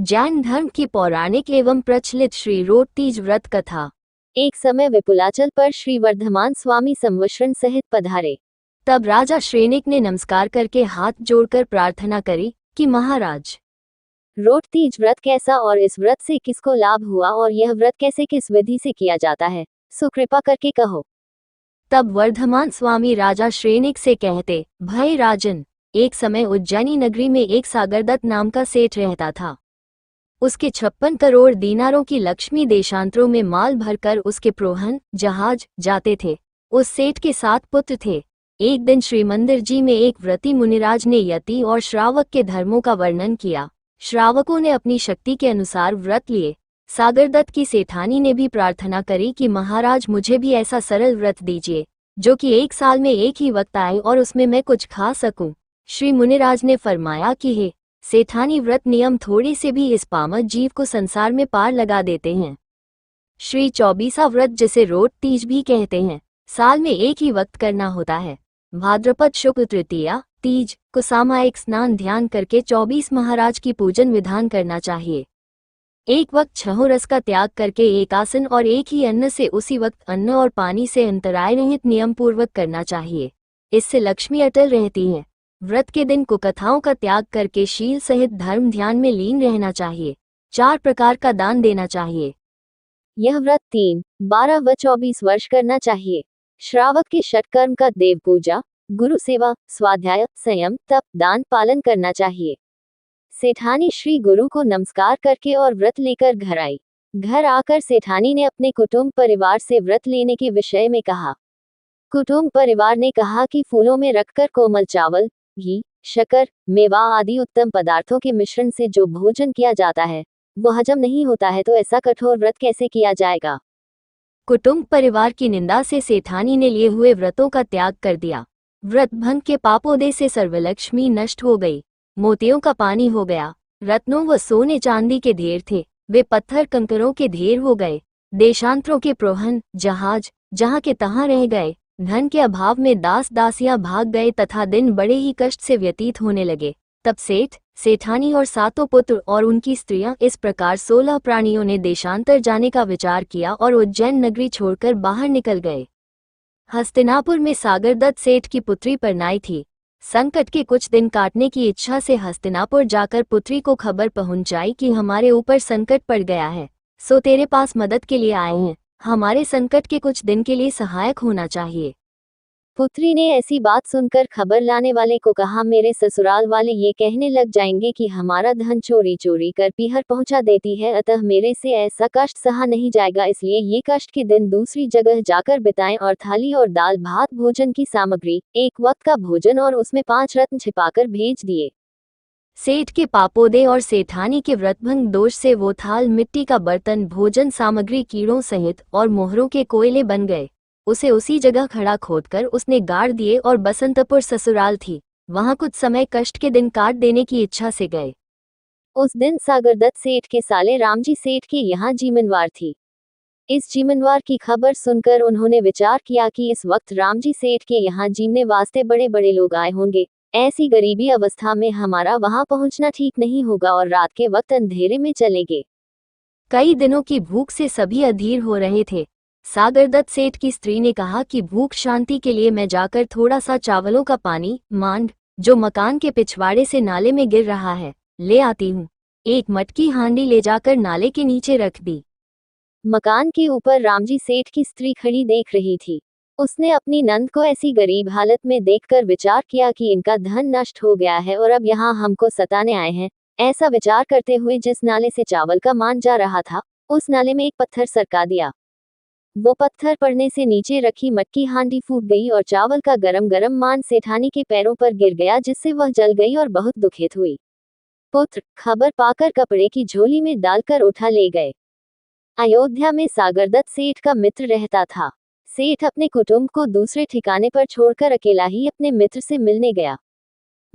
जैन धर्म की पौराणिक एवं प्रचलित श्री रोट तीज व्रत कथा। एक समय विपुलाचल पर श्री वर्धमान स्वामी संवत्सरण सहित पधारे। तब राजा श्रेनिक ने नमस्कार करके हाथ जोड़कर प्रार्थना करी कि महाराज, रोट तीज व्रत कैसा और इस व्रत से किसको लाभ हुआ और यह व्रत कैसे किस विधि से किया जाता है, सो कृपा करके कहो। तब वर्धमान स्वामी राजा श्रेनिक से कहते, भय राजन, एक समय उज्जैनी नगरी में एक सागरदत्त नाम का सेठ रहता था। उसके 56 करोड़ दीनारों की लक्ष्मी देशांतरों में माल भरकर उसके प्रोहन जहाज जाते थे। उस सेठ के 7 पुत्र थे। एक दिन श्री मंदिर जी में एक व्रती मुनिराज ने यति और श्रावक के धर्मों का वर्णन किया। श्रावकों ने अपनी शक्ति के अनुसार व्रत लिए। सागरदत्त की सेठानी ने भी प्रार्थना करी कि महाराज, मुझे भी ऐसा सरल व्रत दीजिए जो कि 1 साल में एक ही वक्त आए और उसमें मैं कुछ खा सकूं। श्री मुनिराज ने फरमाया कि हे सेठानी, व्रत नियम थोड़े से भी इस पामर जीव को संसार में पार लगा देते हैं। श्री 24वां व्रत, जिसे रोट तीज भी कहते हैं, साल में एक ही वक्त करना होता है। भाद्रपद शुक्ल तृतीया तीज को सामायिक स्नान ध्यान करके 24 महाराज की पूजन विधान करना चाहिए। एक वक्त 6 रस का त्याग करके एक आसन और एक ही अन्न से उसी वक्त अन्न और पानी से अंतराय रहित नियम पूर्वक करना चाहिए। इससे लक्ष्मी अटल रहती है। व्रत के दिन कुकथाओं का त्याग करके शील सहित धर्म ध्यान में लीन रहना चाहिए। 4 प्रकार का दान देना चाहिए। यह व्रत 3, 12 व 24 वर्ष करना चाहिए। श्रावक के षटकर्म का देव पूजा, गुरु सेवा, स्वाध्याय, संयम, तप, दान पालन करना चाहिए। सेठानी श्री गुरु को नमस्कार करके और व्रत लेकर घर आई। घर आकर सेठानी ने अपने कुटुंब परिवार से व्रत लेने के विषय में कहा। कुटुंब परिवार ने कहा कि फूलों में रखकर कोमल चावल, घी, शक्कर, मेवा आदि उत्तम पदार्थों के मिश्रण से जो भोजन किया जाता है वो हजम नहीं होता है, तो ऐसा कठोर व्रत कैसे किया जाएगा। कुटुंब परिवार की निंदा से सेठानी ने लिए हुए व्रतों का त्याग कर दिया। व्रत भंग के पापोदय से सर्वलक्ष्मी नष्ट हो गई। मोतियों का पानी हो गया। रत्नों व सोने चांदी के ढेर थे, वे पत्थर कंकरों के ढेर हो गए। देशांतरों के प्रोहन जहाज जहाँ के तहाँ रह गए। धन के अभाव में दास दासियां भाग गए तथा दिन बड़े ही कष्ट से व्यतीत होने लगे। तब सेठ, सेठानी और 7 पुत्र और उनकी स्त्रियां, इस प्रकार 16 प्राणियों ने देशांतर जाने का विचार किया और उज्जैन नगरी छोड़कर बाहर निकल गए। हस्तिनापुर में सागरदत्त सेठ की पुत्री परनाई थी। संकट के कुछ दिन काटने की इच्छा से हस्तिनापुर जाकर पुत्री को खबर पहुंचाई कि हमारे ऊपर संकट पड़ गया है, सो तेरे पास मदद के लिए आए हैं। हमारे संकट के कुछ दिन के लिए सहायक होना चाहिए। पुत्री ने ऐसी बात सुनकर खबर लाने वाले को कहा, मेरे ससुराल वाले ये कहने लग जाएंगे कि हमारा धन चोरी चोरी कर पीहर पहुंचा देती है, अतः मेरे से ऐसा कष्ट सहा नहीं जाएगा, इसलिए ये कष्ट के दिन दूसरी जगह जाकर बिताएं और थाली और दाल भात भोजन की सामग्री, एक वक्त का भोजन और उसमें 5 रत्न छिपाकर भेज दिए। सेठ के पापोदय और सेठानी के व्रतभंग दोष से वो थाल, मिट्टी का बर्तन, भोजन सामग्री कीड़ों सहित और मोहरों के कोयले बन गए। उसे उसी जगह खड़ा खोदकर उसने गाड़ दिए और बसंतपुर ससुराल थी, वहां कुछ समय कष्ट के दिन काट देने की इच्छा से गए। उस दिन सागरदत्त सेठ के साले रामजी सेठ के यहाँ जीमनवार थी। इस जीमनवार की खबर सुनकर उन्होंने विचार किया कि इस वक्त रामजी सेठ के यहाँ जीमने वास्ते बड़े बड़े लोग आए होंगे। ऐसी गरीबी अवस्था में हमारा वहां पहुंचना ठीक नहीं होगा और रात के वक्त अंधेरे में चलेंगे। कई दिनों की भूख से सभी अधीर हो रहे थे। सागरदत्त सेठ की स्त्री ने कहा कि भूख शांति के लिए मैं जाकर थोड़ा सा चावलों का पानी, मांड, जो मकान के पिछवाड़े से नाले में गिर रहा है, ले आती हूँ। एक मटकी हांडी ले जाकर नाले के नीचे रख दी। मकान के ऊपर रामजी सेठ की स्त्री खड़ी देख रही थी। उसने अपनी नंद को ऐसी गरीब हालत में देखकर विचार किया कि इनका धन नष्ट हो गया है और अब यहाँ हमको सताने आए हैं। ऐसा विचार करते हुए जिस नाले से चावल का मान जा रहा था, उस नाले में एक पत्थर सरका दिया। वो पत्थर पड़ने से नीचे रखी मटकी हांडी फूट गई और चावल का गरम गरम मान सेठानी के पैरों पर गिर गया, जिससे वह जल गई और बहुत दुखित हुई। पुत्र खबर पाकर कपड़े की झोली में डालकर उठा ले गए। अयोध्या में सागरदत्त सेठ का मित्र रहता था। सेठ अपने कुटुंब को दूसरे ठिकाने पर छोड़कर अकेला ही अपने मित्र से मिलने गया।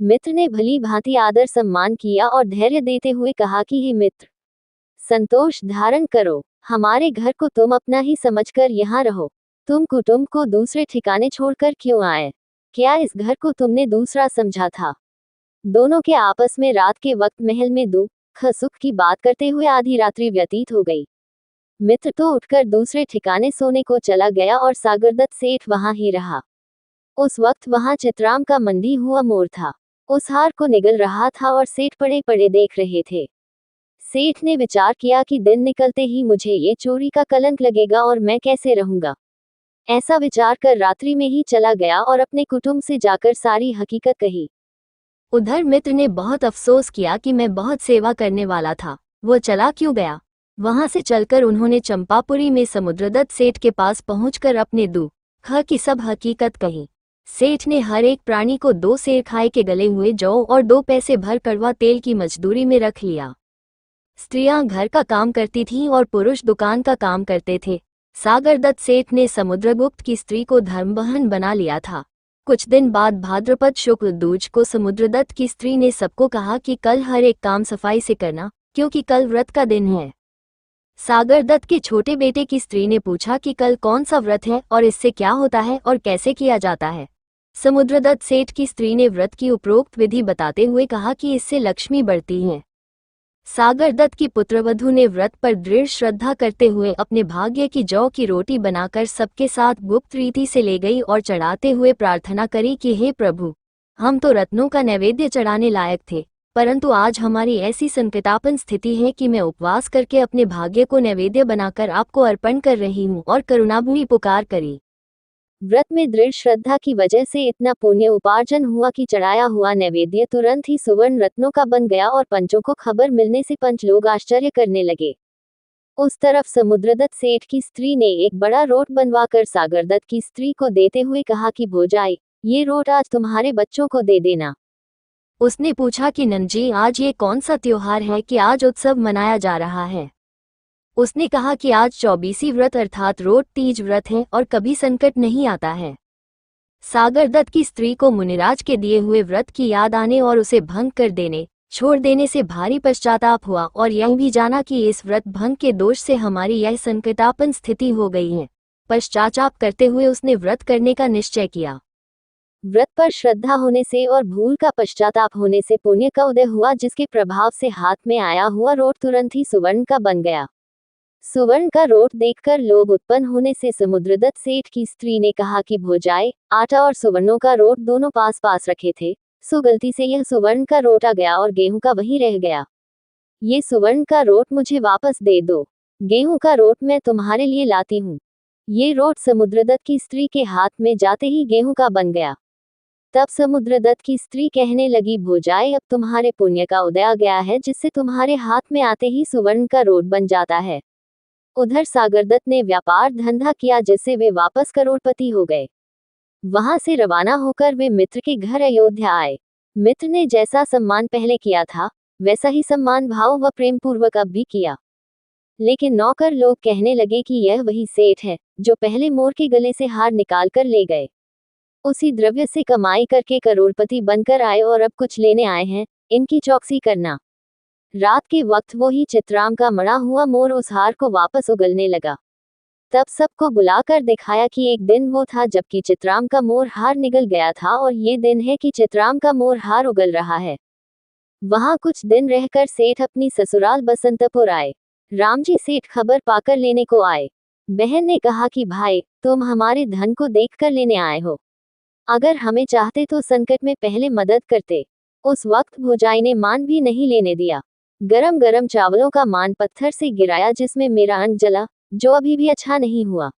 मित्र ने भली भांति आदर सम्मान किया और धैर्य देते हुए कहा कि हे मित्र, संतोष धारण करो, हमारे घर को तुम अपना ही समझकर यहाँ रहो। तुम कुटुंब को दूसरे ठिकाने छोड़कर क्यों आए? क्या इस घर को तुमने दूसरा समझा था? दोनों के आपस में रात के वक्त महल में 2 सुख की बात करते हुए आधी रात्रि व्यतीत हो गई। मित्र तो उठकर दूसरे ठिकाने सोने को चला गया और सागरदत्त सेठ वहां ही रहा। उस वक्त वहां चित्राम का मंडी हुआ मोर था। उस हार को निगल रहा था और सेठ पड़े पड़े देख रहे थे। सेठ ने विचार किया कि दिन निकलते ही मुझे ये चोरी का कलंक लगेगा और मैं कैसे रहूंगा। ऐसा विचार कर रात्रि में ही चला गया और अपने कुटुंब से जाकर सारी हकीकत कही। उधर मित्र ने बहुत अफसोस किया कि मैं बहुत सेवा करने वाला था, वो चला क्यों गया। वहां से चलकर उन्होंने चंपापुरी में समुद्रदत्त सेठ के पास पहुंचकर अपने दुख की सब हकीकत कही। सेठ ने हर एक प्राणी को 2 सेर खाए के गले हुए जौ और 2 पैसे भर कड़वा तेल की मजदूरी में रख लिया। स्त्रियां घर का काम करती थीं और पुरुष दुकान का काम करते थे। सागरदत्त सेठ ने समुद्रगुप्त की स्त्री को धर्मबहन बना लिया था। कुछ दिन बाद भाद्रपद शुक्ल दूज को समुद्रदत्त की स्त्री ने सबको कहा कि कल हर एक काम सफाई से करना, क्योंकि कल व्रत का दिन है। सागरदत्त के छोटे बेटे की स्त्री ने पूछा कि कल कौन सा व्रत है और इससे क्या होता है और कैसे किया जाता है। समुद्रदत्त सेठ की स्त्री ने व्रत की उपरोक्त विधि बताते हुए कहा कि इससे लक्ष्मी बढ़ती है। सागरदत्त की पुत्रवधू ने व्रत पर दृढ़ श्रद्धा करते हुए अपने भाग्य की जौ की रोटी बनाकर सबके साथ गुप्त रीति से ले गई और चढ़ाते हुए प्रार्थना करी कि हे प्रभु, हम तो रत्नों का नैवेद्य चढ़ाने लायक थे, परंतु आज हमारी ऐसी संकटापन्न स्थिति है कि मैं उपवास करके अपने भाग्य को नैवेद्य बनाकर आपको अर्पण कर रही हूँ और करुणाभूमि पुकार करी। व्रत में दृढ़ श्रद्धा की वजह से इतना पुण्य उपार्जन हुआ कि चढ़ाया हुआ नैवेद्य तुरंत ही सुवर्ण रत्नों का बन गया और पंचों को खबर मिलने से पंच लोग आश्चर्य करने लगे। उस तरफ समुद्रदत्त सेठ की स्त्री ने एक बड़ा रोट बनवाकर सागरदत्त की स्त्री को देते हुए कहा कि भोजाई, ये रोट आज तुम्हारे बच्चों को दे देना। उसने पूछा कि नंदजी, आज ये कौन सा त्योहार है कि आज उत्सव मनाया जा रहा है। उसने कहा कि आज 24वीं व्रत अर्थात रोट तीज व्रत है और कभी संकट नहीं आता है। सागरदत्त की स्त्री को मुनिराज के दिए हुए व्रत की याद आने और उसे भंग कर देने छोड़ देने से भारी पश्चाताप हुआ और यह भी जाना कि इस व्रत भंग के दोष से हमारी यह संकटापन्न स्थिति हो गई है। पश्चाताप करते हुए उसने व्रत करने का निश्चय किया। व्रत पर श्रद्धा होने से और भूल का पश्चाताप होने से पुण्य का उदय हुआ, जिसके प्रभाव से हाथ में आया हुआ रोट तुरंत ही सुवर्ण का बन गया। सुवर्ण का रोट देखकर लोभ उत्पन्न होने से समुद्रदत्त सेठ की स्त्री ने कहा कि भोजाए, आटा और सुवर्णों का रोट दोनों पास पास रखे थे, सो गलती से यह सुवर्ण का रोट आ गया और गेहूं का वहीं रह गया। ये सुवर्ण का रोट मुझे वापस दे दो, गेहूं का रोट मैं तुम्हारे लिए लाती हूँ। ये रोट समुद्रदत्त की स्त्री के हाथ में जाते ही गेहूं का बन गया। तब समुद्रदत्त की स्त्री कहने लगी, भोजाए, अब तुम्हारे पुण्य का उदय आ गया है, जिससे तुम्हारे हाथ में आते ही सुवर्ण का रोट बन जाता है। उधर सागरदत्त ने व्यापार धंधा किया, जिससे वे वापस करोड़पति हो गए। वहां से रवाना होकर वे मित्र के घर अयोध्या आए। मित्र ने जैसा सम्मान पहले किया था, वैसा ही सम्मान भाव व प्रेम पूर्वक अब भी किया। लेकिन नौकर लोग कहने लगे कि यह वही सेठ है जो पहले मोर के गले से हार निकाल कर ले गए। उसी द्रव्य से कमाई करके करोड़पति बनकर आए और अब कुछ लेने आए हैं, इनकी चौकसी करना। रात के वक्त वो ही चित्राम का मड़ा हुआ मोर उस हार को वापस उगलने लगा। तब सबको बुलाकर दिखाया कि एक दिन वो था जबकि चित्राम का मोर हार निगल गया था और ये दिन है कि चित्राम का मोर हार उगल रहा है। वहां कुछ दिन रहकर सेठ अपनी ससुराल बसंतपुर आए। रामजी सेठ खबर पाकर लेने को आए। बहन ने कहा कि भाई, तुम हमारे धन को देखकर लेने आए हो, अगर हमें चाहते तो संकट में पहले मदद करते। उस वक्त भोजाई ने मान भी नहीं लेने दिया। गरम गरम चावलों का मान पत्थर से गिराया, जिसमें मेरा अन्न जला, जो अभी भी अच्छा नहीं हुआ।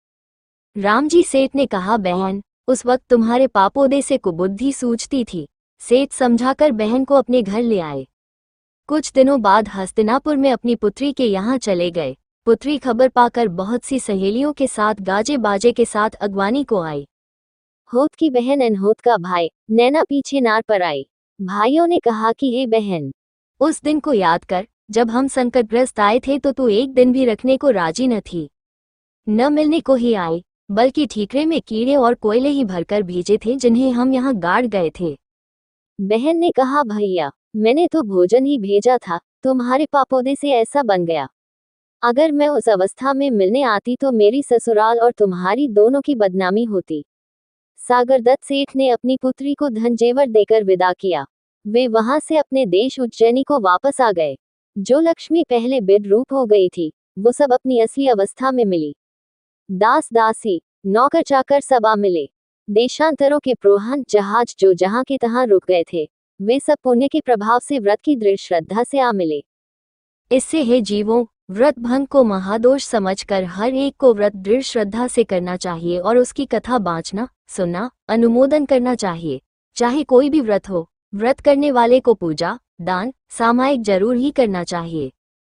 रामजी सेठ ने कहा, बहन, उस वक्त तुम्हारे पापोदय से कुबुद्धि सूझती थी। सेठ समझाकर बहन को अपने घर ले आए। कुछ दिनों बाद हस्तिनापुर में अपनी पुत्री के यहाँ चले गए। पुत्री खबर पाकर बहुत सी सहेलियों के साथ गाजे बाजे के साथ अगवानी को आई। होत की बहन अनहोत का भाई, नैना पीछे नार पर आई। भाइयों ने कहा कि हे बहन, उस दिन को याद कर जब हम संकटग्रस्त आए थे तो तू एक दिन भी रखने को राजी न थी। न मिलने को ही आई, बल्कि ठीकरे में कीड़े और कोयले ही भरकर भेजे थे, जिन्हें हम यहाँ गाड़ गए थे। बहन ने कहा, भैया, मैंने तो भोजन ही भेजा था, तुम्हारे पापोदे से ऐसा बन गया। अगर मैं उस अवस्था में मिलने आती तो मेरी ससुराल और तुम्हारी दोनों की बदनामी होती। सागरदत्त सेठ ने अपनी पुत्री को धन जेवर देकर विदा किया। वे वहां से अपने देश उज्जैनी को वापस आ गए। जो लक्ष्मी पहले बिड रूप हो गई थी, वो सब अपनी असली अवस्था में मिली। दास दासी, नौकर चाकर सब आ मिले। देशांतरों के प्रोहान जहाज जो जहां के तहां रुक गए थे, वे सब पुण्य के प्रभाव से व्रत की दृढ़ श्रद्धा से आ मिले। इससे हे जीवों, व्रत भंग को महादोष समझकर हर एक को व्रत दृढ़ श्रद्धा से करना चाहिए और उसकी कथा बाँचना, सुनना, अनुमोदन करना चाहिए। चाहे कोई भी व्रत हो, व्रत करने वाले को पूजा, दान, सामायिक जरूर ही करना चाहिए।